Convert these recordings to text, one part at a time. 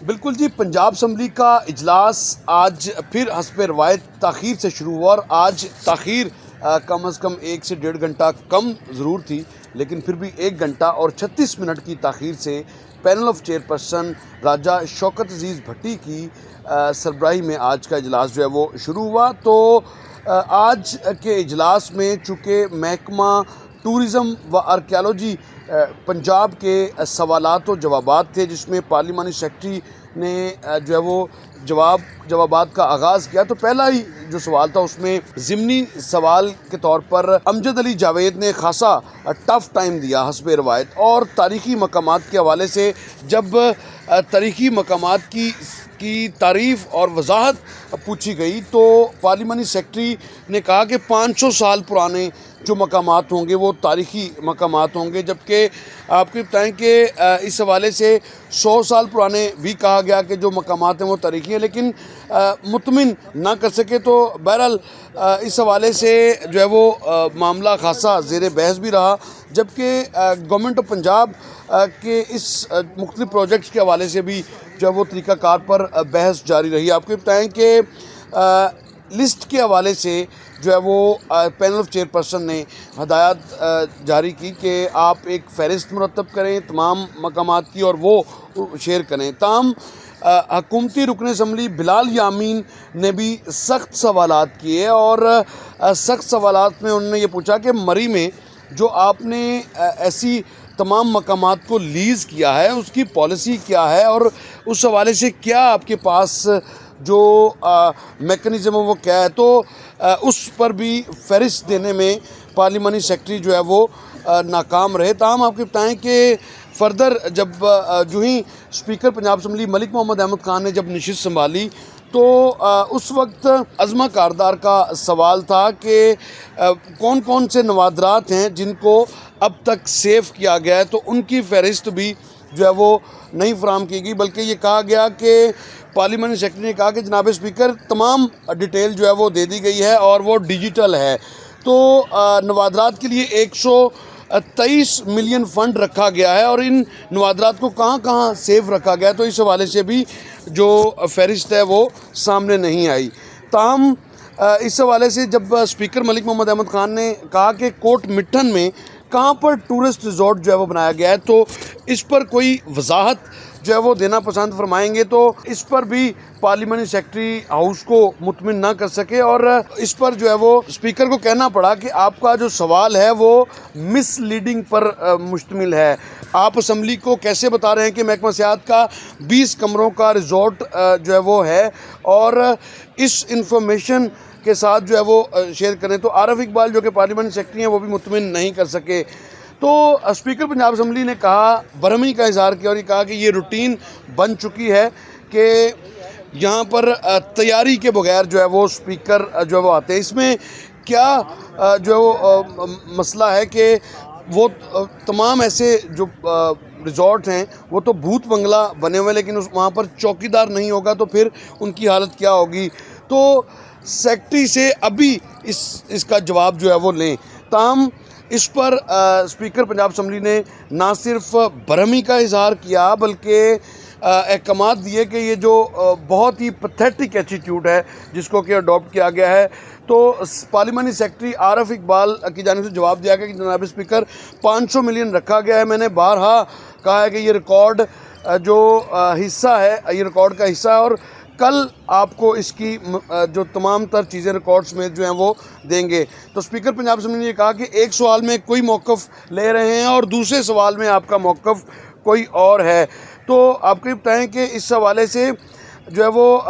بالکل جی، پنجاب اسمبلی کا اجلاس آج پھر حسب روایت تاخیر سے شروع ہوا، اور آج تاخیر کم از کم 1 سے 1.5 گھنٹہ کم ضرور تھی، لیکن پھر بھی 1 گھنٹہ اور 36 منٹ کی تاخیر سے پینل آف چیئرپرسن راجہ شوکت عزیز بھٹی کی سربراہی میں آج کا اجلاس جو ہے وہ شروع ہوا۔ تو آج کے اجلاس میں چونکہ محکمہ ٹورزم و آرکیالوجی پنجاب کے سوالات و جوابات تھے، جس میں پارلیمانی سیکرٹری نے جو ہے وہ جوابات کا آغاز کیا، تو پہلا ہی جو سوال تھا اس میں ضمنی سوال کے طور پر امجد علی جاوید نے خاصا ٹف ٹائم دیا حسب روایت، اور تاریخی مقامات کے حوالے سے جب تاریخی مقامات کی تعریف اور وضاحت پوچھی گئی تو پارلیمانی سیکرٹری نے کہا کہ 500 سال پرانے جو مقامات ہوں گے وہ تاریخی مقامات ہوں گے، جبکہ آپ کو بتائیں کہ اس حوالے سے 100 سال پرانے بھی کہا گیا کہ جو مقامات ہیں وہ تاریخی ہیں، لیکن مطمئن نہ کر سکے۔ تو بہرحال اس حوالے سے جو ہے وہ معاملہ خاصا زیر بحث بھی رہا، جبکہ گورنمنٹ آف پنجاب کے اس مختلف پروجیکٹس کے حوالے سے بھی جو ہے وہ طریقہ کار پر بحث جاری رہی۔ آپ کو بتائیں کہ لسٹ کے حوالے سے جو ہے وہ پینل آف چیئرپرسن نے ہدایات جاری کی کہ آپ ایک فہرست مرتب کریں تمام مقامات کی اور وہ شیئر کریں۔ تاہم حکومتی رکن اسمبلی بلال یامین نے بھی سخت سوالات کیے، اور سخت سوالات میں انہوں نے یہ پوچھا کہ مری میں جو آپ نے ایسی تمام مقامات کو لیز کیا ہے اس کی پالیسی کیا ہے، اور اس حوالے سے کیا آپ کے پاس جو میکنزم ہے وہ کیا ہے۔ تو اس پر بھی فہرست دینے میں پارلیمانی سیکرٹری جو ہے وہ ناکام رہے۔ تاہم آپ کو بتائیں کہ فردر جب جو ہی اسپیکر پنجاب اسمبلی ملک محمد احمد خان نے جب نشست سنبھالی تو اس وقت عظمہ کاردار کا سوال تھا کہ کون کون سے نوادرات ہیں جن کو اب تک سیو کیا گیا ہے، تو ان کی فہرست بھی جو ہے وہ نہیں فراہم کی گئی، بلکہ یہ کہا گیا کہ پارلیمانی سیکرٹری نے کہا کہ جناب اسپیکر تمام ڈیٹیل جو ہے وہ دے دی گئی ہے اور وہ ڈیجیٹل ہے۔ تو نوادرات کے لیے 123 ملین فنڈ رکھا گیا ہے، اور ان نوادرات کو کہاں کہاں سیو رکھا گیا ہے، تو اس حوالے سے بھی جو فہرست ہے وہ سامنے نہیں آئی۔ تاہم اس حوالے سے جب اسپیکر ملک محمد احمد خان نے کہا کہ کوٹ مٹھن میں کہاں پر ٹورسٹ ریزورٹ جو ہے وہ بنایا گیا ہے، تو اس پر کوئی وضاحت جو ہے وہ دینا پسند فرمائیں گے، تو اس پر بھی پارلیمانی سیکرٹری ہاؤس کو مطمئن نہ کر سکے، اور اس پر جو ہے وہ اسپیکر کو کہنا پڑا کہ آپ کا جو سوال ہے وہ مس لیڈنگ پر مشتمل ہے۔ آپ اسمبلی کو کیسے بتا رہے ہیں کہ محکمہ سیاحت کا 20 کمروں کا ریزورٹ جو ہے وہ ہے، اور اس انفارمیشن کے ساتھ جو ہے وہ شیئر کریں، تو عارف اقبال جو کہ پارلیمانی سیکرٹری ہیں وہ بھی مطمئن نہیں کر سکے۔ تو اسپیکر پنجاب اسمبلی نے کہا، برہمی کا اظہار کیا، اور یہ کہا کہ یہ روٹین بن چکی ہے کہ یہاں پر تیاری کے بغیر جو ہے وہ اسپیکر جو ہے وہ آتے ہیں۔ اس میں کیا جو ہے وہ مسئلہ ہے کہ وہ تمام ایسے جو ریزورٹ ہیں وہ تو بھوت بنگلہ بنے ہوئے، لیکن وہاں پر چوکیدار نہیں ہوگا تو پھر ان کی حالت کیا ہوگی۔ تو سیکرٹری سے ابھی اس کا جواب جو ہے وہ لیں۔ تاہم اس پر اسپیکر پنجاب اسمبلی نے نہ صرف برہمی کا اظہار کیا بلکہ احکامات دیے کہ یہ جو بہت ہی پیتھیٹک ایٹیٹیوڈ ہے جس کو کہ اڈاپٹ کیا گیا ہے، تو پارلیمانی سیکرٹری عارف اقبال کی جانب سے جواب دیا گیا کہ جناب اسپیکر 500 ملین رکھا گیا ہے۔ میں نے بارہا کہا ہے کہ یہ ریکارڈ جو حصہ ہے، یہ ریکارڈ کا حصہ ہے، اور کل آپ کو اس کی جو تمام تر چیزیں ریکارڈز میں جو ہیں وہ دیں گے۔ تو اسپیکر پنجاب اسمبلی نے یہ کہا کہ ایک سوال میں کوئی موقف لے رہے ہیں اور دوسرے سوال میں آپ کا موقف کوئی اور ہے۔ تو آپ کو یہ بتائیں کہ اس حوالے سے جو ہے وہ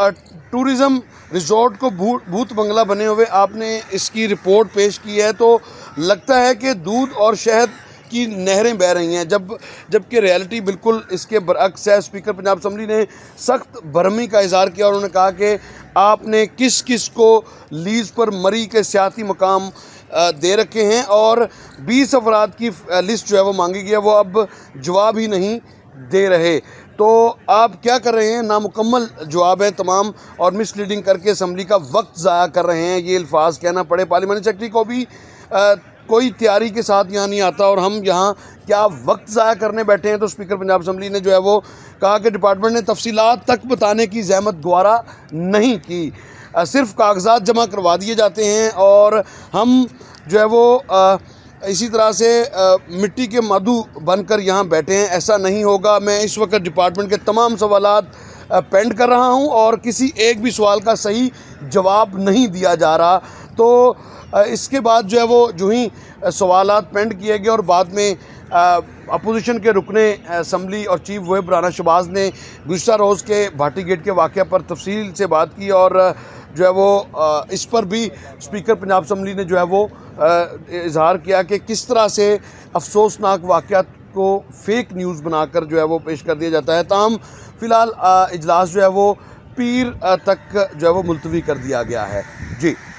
ٹورزم ریزورٹ کو بھوت بنگلہ بنے ہوئے آپ نے اس کی رپورٹ پیش کی ہے، تو لگتا ہے کہ دودھ اور شہد کی نہریں بہہ رہی ہیں، جبکہ ریالٹی بالکل اس کے برعکس ہے۔ اسپیکر پنجاب اسمبلی نے سخت برہمی کا اظہار کیا، اور انہوں نے کہا کہ آپ نے کس کس کو لیز پر مری کے سیاحتی مقام دے رکھے ہیں، اور 20 افراد کی لسٹ جو ہے وہ مانگی گئی ہے، وہ اب جواب ہی نہیں دے رہے۔ تو آپ کیا کر رہے ہیں؟ نامکمل جواب ہے تمام، اور مس لیڈنگ کر کے اسمبلی کا وقت ضائع کر رہے ہیں، یہ الفاظ کہنا پڑے۔ پارلیمانی سیکرٹری کو بھی کوئی تیاری کے ساتھ یہاں نہیں آتا اور ہم یہاں کیا وقت ضائع کرنے بیٹھے ہیں. تو اسپیکر پنجاب اسمبلی نے جو ہے وہ کہا کہ ڈپارٹمنٹ نے تفصیلات تک بتانے کی زحمت گوارا نہیں کی, صرف کاغذات جمع کروا دیے جاتے ہیں اور ہم جو ہے وہ اسی طرح سے مٹی کے مادھو بن کر یہاں بیٹھے ہیں. ایسا نہیں ہوگا. میں اس وقت ڈپارٹمنٹ کے تمام سوالات پینڈ کر رہا ہوں اور کسی ایک بھی سوال کا صحیح جواب نہیں دیا جا رہا. تو اس کے بعد جو ہے وہ جو ہی سوالات پینڈ کیے گئے اور بعد میں اپوزیشن کے رکن اسمبلی اور چیف وہب رانا شہباز نے گزشتہ روز کے بھاٹی گیٹ کے واقعہ پر تفصیل سے بات کی اور جو ہے وہ اس پر بھی اسپیکر پنجاب اسمبلی نے جو ہے وہ اظہار کیا کہ کس طرح سے افسوسناک واقعات کو فیک نیوز بنا کر جو ہے وہ پیش کر دیا جاتا ہے. تاہم فی الحال اجلاس جو ہے وہ پیر تک جو ہے وہ ملتوی کر دیا گیا ہے. جی